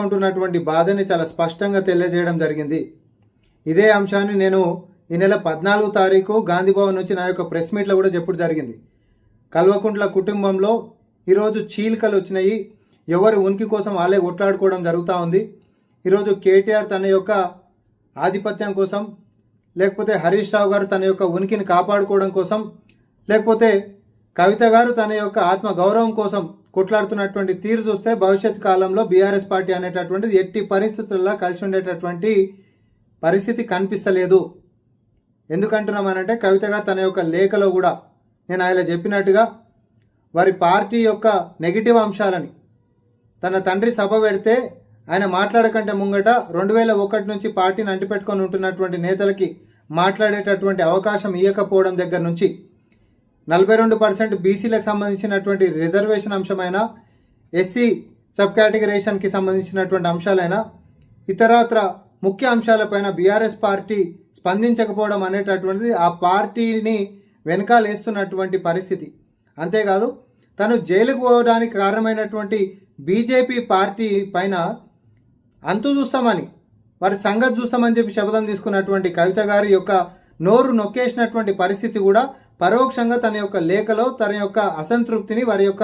ఉంటున్నటువంటి బాధని చాలా స్పష్టంగా తెలియజేయడం జరిగింది. ఇదే అంశాన్ని నేను ఈ నెల 14వ తారీఖు గాంధీభవన్ నుంచి నా యొక్క ప్రెస్ మీట్లో కూడా చెప్పడం జరిగింది. కల్వకుంట్ల కుటుంబంలో ఈరోజు చీలికలు వచ్చినాయి. ఎవరు ఉనికి కోసం వాళ్ళే కొట్లాడుకోవడం జరుగుతూ ఉంది. ఈరోజు కేటీఆర్ తన యొక్క ఆధిపత్యం కోసం, లేకపోతే హరీష్ రావు గారు తన యొక్క ఉనికిని కాపాడుకోవడం కోసం, లేకపోతే కవిత గారు తన యొక్క ఆత్మ గౌరవం కోసం కొట్లాడుతున్నటువంటి తీరు చూస్తే భవిష్యత్ కాలంలో బీఆర్ఎస్ పార్టీ అనేటటువంటిది ఎట్టి పరిస్థితుల్లో కలిసి ఉండేటటువంటి పరిస్థితి కనిపిస్తలేదు. ఎందుకంటున్నామనంటే కవిత గారు తన యొక్క లేఖలో కూడా నేను ఆయన చెప్పినట్టుగా వారి పార్టీ యొక్క నెగిటివ్ అంశాలని తన తండ్రి సభ పెడితే ఆయన మాట్లాడకంటే ముంగట 2001 నుంచి పార్టీని అంటిపెట్టుకొని ఉంటున్నటువంటి నేతలకి మాట్లాడేటటువంటి అవకాశం ఇవ్వకపోవడం దగ్గర నుంచి 42% బీసీలకు సంబంధించినటువంటి రిజర్వేషన్ అంశమైనా, ఎస్సీ సబ్ కేటగిరేషన్కి సంబంధించినటువంటి అంశాలైనా, ఇతరత్ర ముఖ్య అంశాలపైన బీఆర్ఎస్ పార్టీ స్పందించకపోవడం అనేటటువంటిది ఆ పార్టీని వెనకాలేస్తున్నటువంటి పరిస్థితి. అంతేకాదు తను జైలుకు పోవడానికి కారణమైనటువంటి బీజేపీ పార్టీ పైన అంతు చూస్తామని, వారి సంగతి చూస్తామని చెప్పి శపథం తీసుకున్నటువంటి కవిత గారి యొక్క నోరు నొక్కేసినటువంటి పరిస్థితి కూడా పరోక్షంగా తన యొక్క లేఖలో తన యొక్క అసంతృప్తిని వారి యొక్క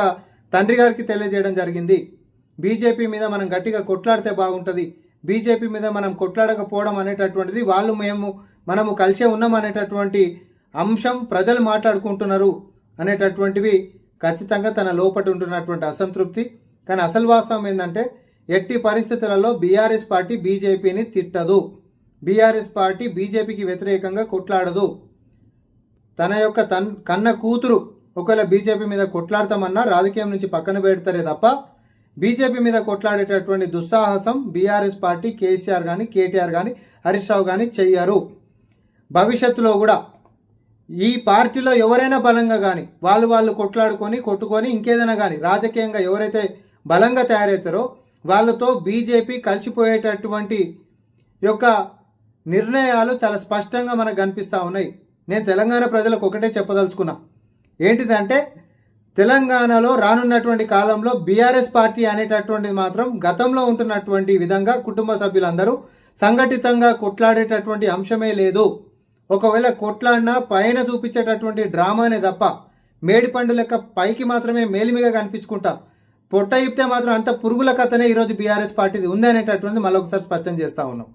తండ్రి గారికి తెలియజేయడం జరిగింది. బీజేపీ మీద మనం గట్టిగా కొట్లాడితే బాగుంటుంది, బీజేపీ మీద మనం కొట్లాడకపోవడం అనేటటువంటిది మనము కలిసే ఉన్నాం అనేటటువంటి అంశం ప్రజలు మాట్లాడుకుంటున్నారు అనేటటువంటివి ఖచ్చితంగా తన లోపట ఉంటున్నటువంటి అసంతృప్తి. కానీ అసలు వాస్తవం ఏంటంటే ఎట్టి పరిస్థితులలో బీఆర్ఎస్ పార్టీ బీజేపీని తిట్టదు, బీఆర్ఎస్ పార్టీ బీజేపీకి వ్యతిరేకంగా కొట్లాడదు. తన యొక్క కన్న కూతురు ఒకవేళ బీజేపీ మీద కొట్లాడతామన్నా రాజకీయం నుంచి పక్కన పెడతారే తప్ప బీజేపీ మీద కొట్లాడేటటువంటి దుస్సాహసం బీఆర్ఎస్ పార్టీ కేసీఆర్ కానీ, కేటీఆర్ కానీ, హరీష్ రావు కానీ చెయ్యరు. భవిష్యత్తులో కూడా ఈ పార్టీలో ఎవరైనా బలంగా కానీ వాళ్ళు కొట్టుకొని ఇంకేదైనా కానీ రాజకీయంగా ఎవరైతే బలంగా తయారవుతారో వాళ్ళతో బీజేపీ కలిసిపోయేటటువంటి యొక్క నిర్ణయాలు చాలా స్పష్టంగా మనకు కనిపిస్తూ ఉన్నాయి. నేను తెలంగాణ ప్రజలకు ఒకటే చెప్పదలుచుకున్నా, ఏంటిదంటే తెలంగాణలో రానున్నటువంటి కాలంలో బీఆర్ఎస్ పార్టీ అనేటటువంటిది మాత్రం గతంలో ఉంటున్నటువంటి విధంగా కుటుంబ సభ్యులందరూ సంఘటితంగా కొట్లాడేటటువంటి అంశమే లేదు. ఒకవేళ కొట్లాడినా పైన చూపించేటటువంటి డ్రామానే తప్ప మేడిపండు లెక్క పైకి మాత్రమే మేలిమిగా కనిపించుకుంటాం, పొట్ట ఇప్తే మాత్రం అంత పురుగుల కథనే ఈరోజు బీఆర్ఎస్ పార్టీది ఉంది అనేటటువంటిది మళ్ళొకసారి స్పష్టం చేస్తూ ఉన్నాం.